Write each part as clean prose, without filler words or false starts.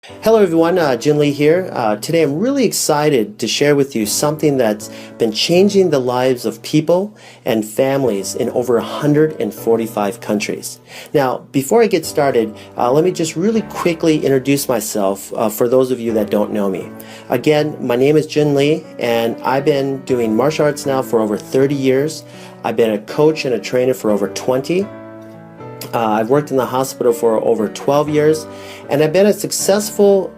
Hello everyone, Jin Lee here. Today I'm really excited to share with you something that's been changing the lives of people and families in over 145 countries. Now, before I get started, let me just really quickly introduce myself for those of you that don't know me. Again, my name is Jin Lee and I've been doing martial arts now for over 30 years. I've been a coach and a trainer for over 20. I've worked in the hospital for over 12 years, and I've been a successful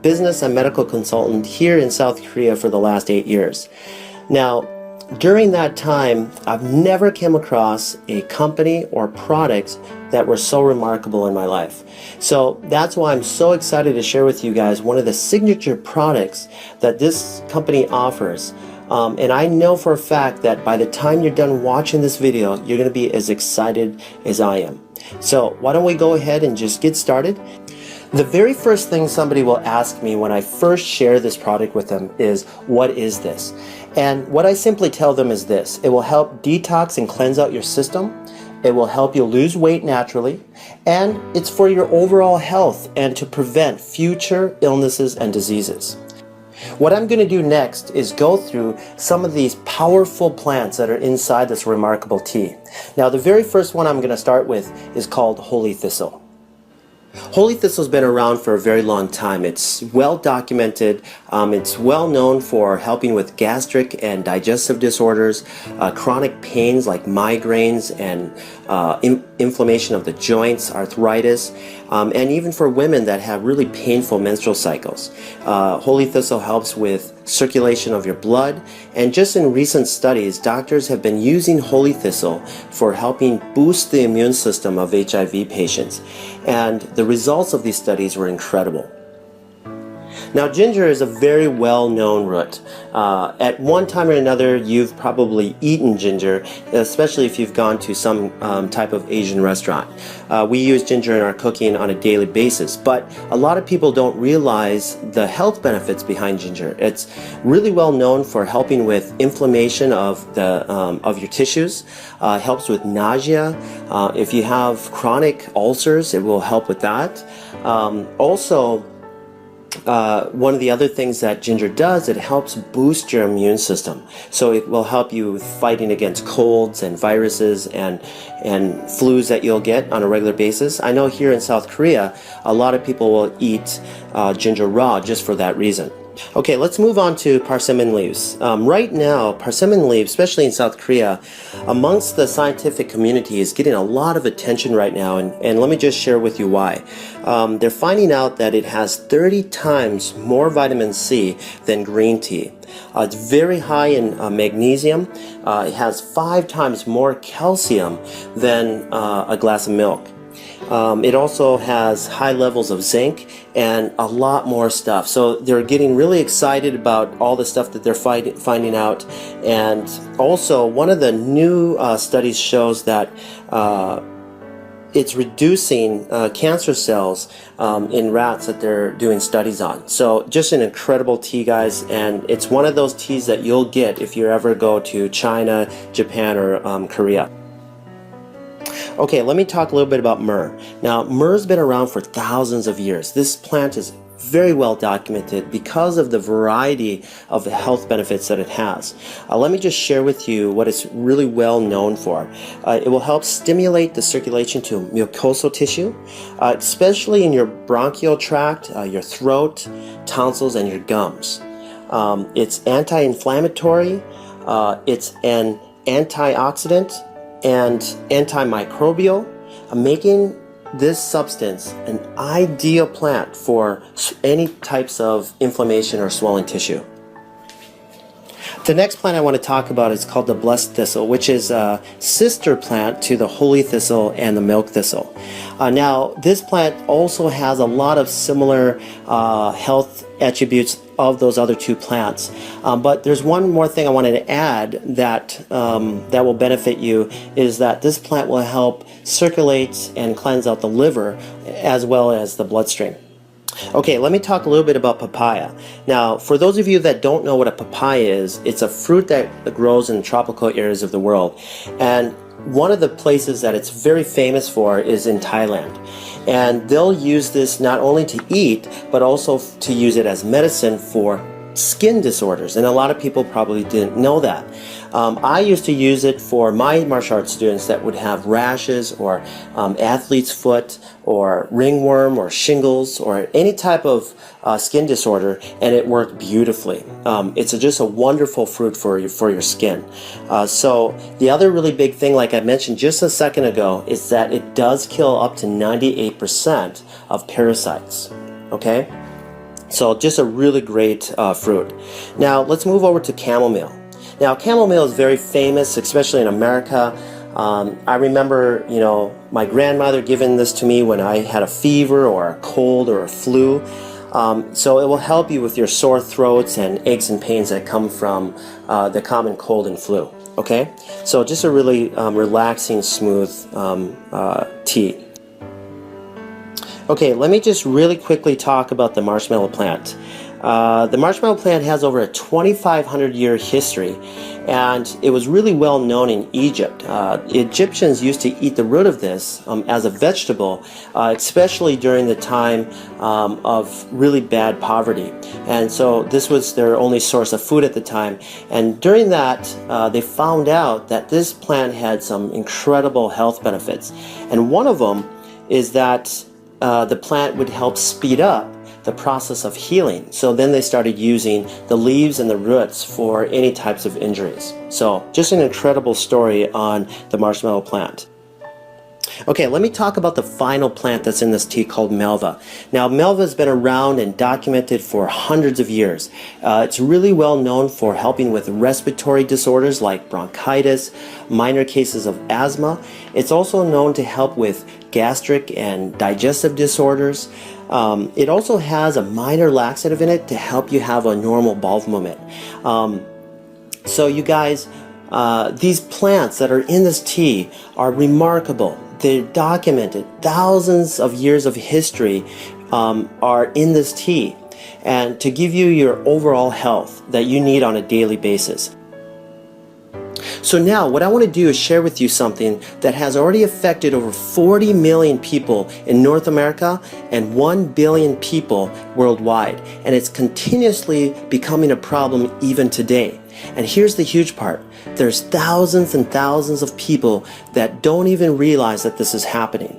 business and medical consultant here in South Korea for the last 8 years. Now, during that time, I've never came across a company or products that were so remarkable in my life. So that's why I'm so excited to share with you guys one of the signature products that this company offers. And I know for a fact that by the time you're done watching this video, you're going to be as excited as I am. So why don't we go ahead and just get started? The very first thing somebody will ask me when I first share this product with them is, what is this? And what I simply tell them is this: it will help detox and cleanse out your system. It will help you lose weight naturally, and it's for your overall health and to prevent future illnesses and diseases. What I'm going to do next is go through some of these powerful plants that are inside this remarkable tea. Now, the very first one I'm going to start with is called holy thistle. Holy thistle's been around for a very long time. It's well documented. It's well known for helping with gastric and digestive disorders, chronic pains like migraines and inflammation of the joints, arthritis, and even for women that have really painful menstrual cycles. Holy thistle helps with circulation of your blood, and just in recent studies, doctors have been using holy thistle for helping boost the immune system of HIV patients, and the results of these studies were incredible. Now, ginger is a very well-known root. At one time or another, you've probably eaten ginger, especially if you've gone to some type of Asian restaurant. We use ginger in our cooking on a daily basis, but a lot of people don't realize the health benefits behind ginger. It's really well known for helping with inflammation of your tissues. Helps with nausea. If you have chronic ulcers, it will help with that. One of the other things that ginger does, it helps boost your immune system. So it will help you with fighting against colds and viruses and flus that you'll get on a regular basis. I know here in South Korea, a lot of people will eat ginger raw just for that reason. Okay, let's move on to persimmon leaves. Right now, persimmon leaves, especially in South Korea, amongst the scientific community is getting a lot of attention right now, and let me just share with you why. They're finding out that it has 30 times more vitamin C than green tea. It's very high in magnesium. It has 5 times more calcium than a glass of milk. It also has high levels of zinc and a lot more stuff. So they're getting really excited about all the stuff that they're finding out. And also, one of the new studies shows that it's reducing cancer cells in rats that they're doing studies on. So just an incredible tea, guys, and it's one of those teas that you'll get if you ever go to China, Japan, or Korea. Okay, let me talk a little bit about myrrh. Now, myrrh's been around for thousands of years. This plant is very well documented because of the variety of the health benefits that it has. Let me just share with you what it's really well known for. It will help stimulate the circulation to mucosal tissue, especially in your bronchial tract, your throat, tonsils, and your gums. It's anti-inflammatory, it's an antioxidant, and antimicrobial, making this substance an ideal plant for any types of inflammation or swelling tissue. The next plant I want to talk about is called the blessed thistle, which is a sister plant to the holy thistle and the milk thistle. Now, this plant also has a lot of similar health attributes of those other two plants, but there's one more thing I wanted to add that that will benefit you, is that this plant will help circulate and cleanse out the liver as well as the bloodstream. Okay, let me talk a little bit about papaya. Now, for those of you that don't know what a papaya is, it's a fruit that grows in tropical areas of the world. And one of the places that it's very famous for is in Thailand. And they'll use this not only to eat, but also to use it as medicine for skin disorders. And a lot of people probably didn't know that. I used to use it for my martial arts students that would have rashes or athlete's foot or ringworm or shingles or any type of skin disorder, and it worked beautifully. It's just a wonderful fruit for your skin. So the other really big thing, like I mentioned just a second ago, is that it does kill up to 98% of parasites. Okay? So just a really great fruit. Now let's move over to chamomile. Now chamomile is very famous, especially in America. I remember, my grandmother giving this to me when I had a fever or a cold or a flu. So it will help you with your sore throats and aches and pains that come from the common cold and flu. Okay, so just a really relaxing, smooth tea. Okay, let me just really quickly talk about the marshmallow plant. The marshmallow plant has over a 2,500-year history, and it was really well known in Egypt. Egyptians used to eat the root of this as a vegetable, especially during the time of really bad poverty. And so this was their only source of food at the time. And during that, they found out that this plant had some incredible health benefits. And one of them is that the plant would help speed up the process of healing. So then they started using the leaves and the roots for any types of injuries. So just an incredible story on the marshmallow plant. Okay, let me talk about the final plant that's in this tea called Melva. Now, Melva has been around and documented for hundreds of years. It's really well known for helping with respiratory disorders like bronchitis, minor cases of asthma. It's also known to help with gastric and digestive disorders. It also has a minor laxative in it to help you have a normal bowel movement. So you guys, these plants that are in this tea are remarkable. They're documented. Thousands of years of history are in this tea, and to give you your overall health that you need on a daily basis. So now what I want to do is share with you something that has already affected over 40 million people in North America and 1 billion people worldwide, and it's continuously becoming a problem even today. And here's the huge part. There's thousands and thousands of people that don't even realize that this is happening.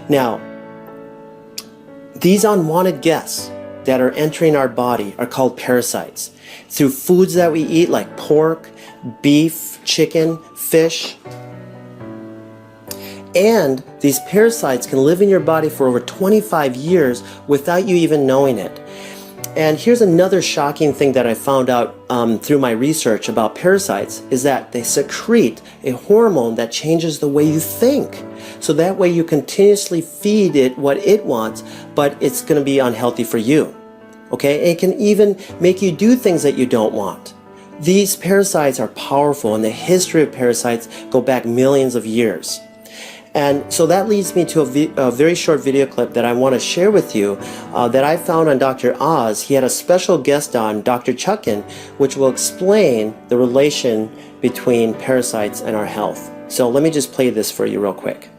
Now, these unwanted guests that are entering our body are called parasites. Through foods that we eat like pork, beef, chicken, fish. And these parasites can live in your body for over 25 years without you even knowing it. And here's another shocking thing that I found out through my research about parasites is that they secrete a hormone that changes the way you think. So that way you continuously feed it what it wants, but it's going to be unhealthy for you. Okay? It can even make you do things that you don't want. These parasites are powerful, and the history of parasites go back millions of years. And so that leads me to a very short video clip that I want to share with you that I found on Dr. Oz. He had a special guest on, Dr. Chuckin, which will explain the relation between parasites and our health. So let me just play this for you real quick.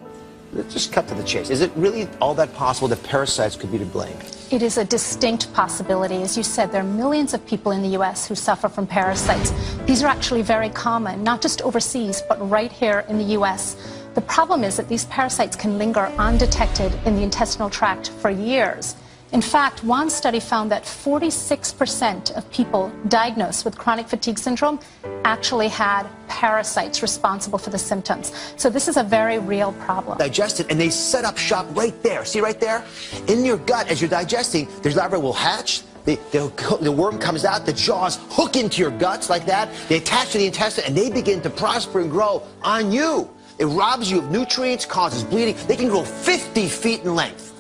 Let's just cut to the chase. Is it really all that possible that parasites could be to blame? It is a distinct possibility. As you said, there are millions of people in the U.S. who suffer from parasites. These are actually very common, not just overseas, but right here in the U.S. The problem is that these parasites can linger undetected in the intestinal tract for years. In fact, one study found that 46% of people diagnosed with chronic fatigue syndrome actually had parasites responsible for the symptoms. So this is a very real problem. Digest it, and they set up shop right there. See right there? In your gut, as you're digesting, there's larvae will hatch. The worm comes out, the jaws hook into your guts like that. They attach to the intestine, and they begin to prosper and grow on you. It robs you of nutrients, causes bleeding. They can grow 50 feet in length.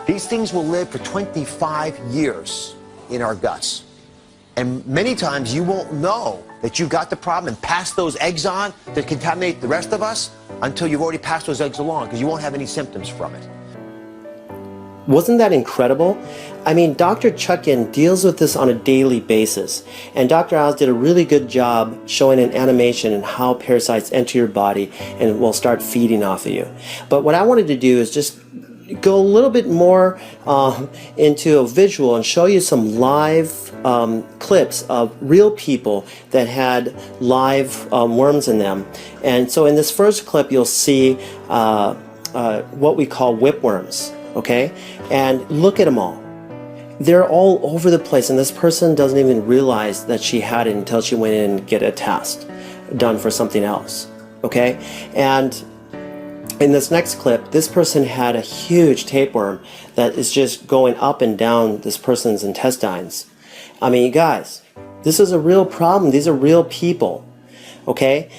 These things will live for 25 years in our guts. And many times you won't know that you got the problem and pass those eggs on that contaminate the rest of us until you've already passed those eggs along, because you won't have any symptoms from it. Wasn't that incredible? I mean, Dr. Chuckin deals with this on a daily basis, and Dr. Oz did a really good job showing an animation and how parasites enter your body and will start feeding off of you. But what I wanted to do is just go a little bit more into a visual and show you some live clips of real people that had live worms in them. And so in this first clip, you'll see what we call whipworms, okay? And look at them all. They're all over the place, and this person doesn't even realize that she had it until she went in and get a test done for something else, okay? And in this next clip, this person had a huge tapeworm that is just going up and down this person's intestines. I mean, you guys, this is a real problem. These are real people, okay?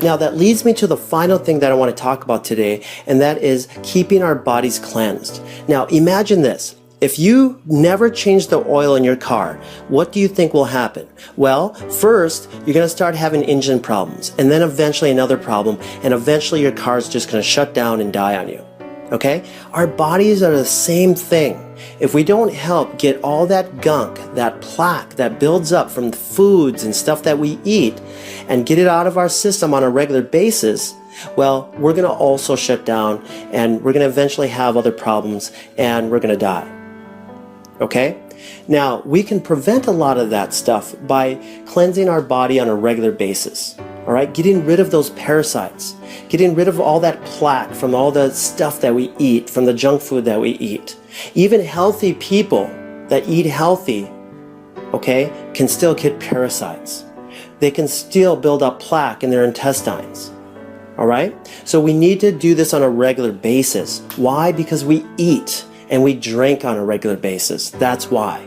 Now that leads me to the final thing that I want to talk about today, and that is keeping our bodies cleansed. Now imagine this. If you never change the oil in your car, what do you think will happen? Well, first, you're going to start having engine problems, and then eventually another problem, and eventually your car is just going to shut down and die on you. Okay? Our bodies are the same thing. If we don't help get all that gunk, that plaque that builds up from the foods and stuff that we eat, and get it out of our system on a regular basis, well, we're going to also shut down, and we're going to eventually have other problems, and we're going to die. Okay? Now, we can prevent a lot of that stuff by cleansing our body on a regular basis. All right? Getting rid of those parasites. Getting rid of all that plaque from all the stuff that we eat, from the junk food that we eat. Even healthy people that eat healthy, okay, can still get parasites. They can still build up plaque in their intestines. All right? So we need to do this on a regular basis. Why? Because we eat and we drink on a regular basis. That's why.